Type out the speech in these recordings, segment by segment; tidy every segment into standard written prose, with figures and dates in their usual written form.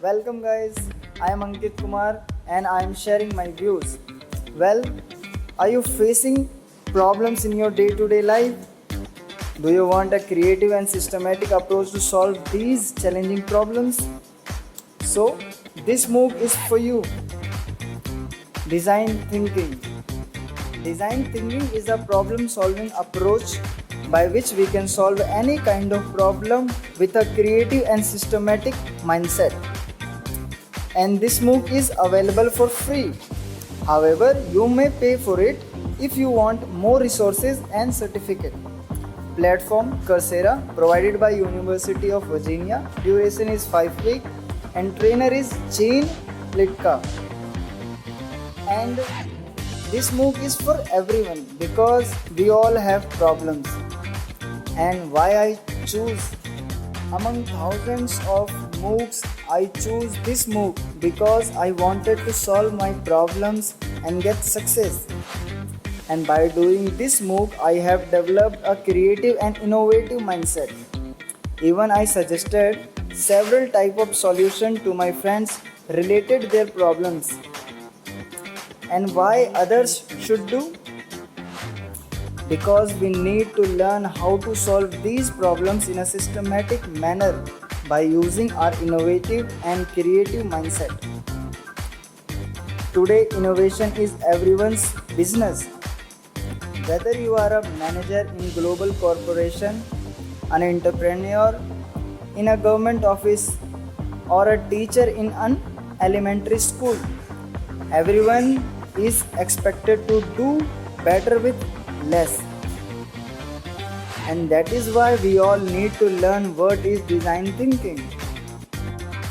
Welcome guys, I am Ankit Kumar and I am sharing my views. Well, are you facing problems in your day-to-day life? Do you want a creative and systematic approach to solve these challenging problems? So, this MOOC is for you. Design thinking. Design thinking is a problem solving approach by which we can solve any kind of problem with a creative and systematic mindset. And this MOOC is available for free. However, you may pay for it if you want more resources and certificate. Platform Coursera provided by University of Virginia. Duration is 5 weeks and trainer is Jane Litka. And this MOOC is for everyone because we all have problems. And why I choose among thousands of MOOCs, I choose this MOOC because I wanted to solve my problems and get success. And by doing this MOOC, I have developed a creative and innovative mindset. Even I suggested several type of solution to my friends related their problems. And why others should do? Because we need to learn how to solve these problems in a systematic manner by using our innovative and creative mindset. Today, innovation is everyone's business. Whether you are a manager in global corporation, an entrepreneur in a government office, or a teacher in an elementary school, everyone is expected to do better with less. And that is why we all need to learn what is design thinking.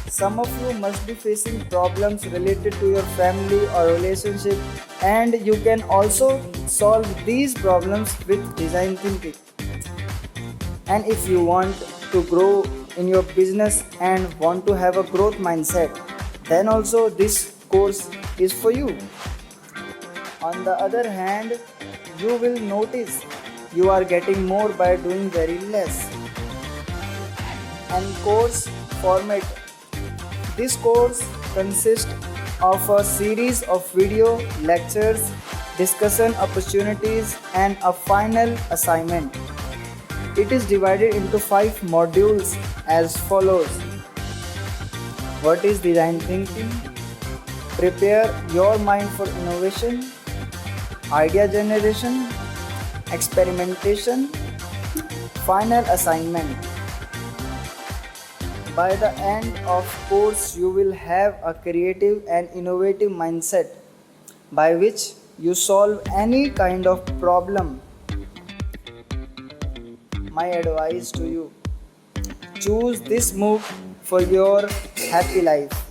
Some of you must be facing problems related to your family or relationship, and you can also solve these problems with design thinking. And if you want to grow in your business and want to have a growth mindset, then also this course is for you. On the other hand, you will notice you are getting more by doing very less. And course format. This course consists of a series of video lectures, discussion opportunities, and a final assignment. It is divided into 5 modules as follows. What is design thinking? Prepare your mind for innovation, idea generation, experimentation, final assignment. By the end of course, you will have a creative and innovative mindset by which you solve any kind of problem. My advice to you, choose this MOOC for your happy life.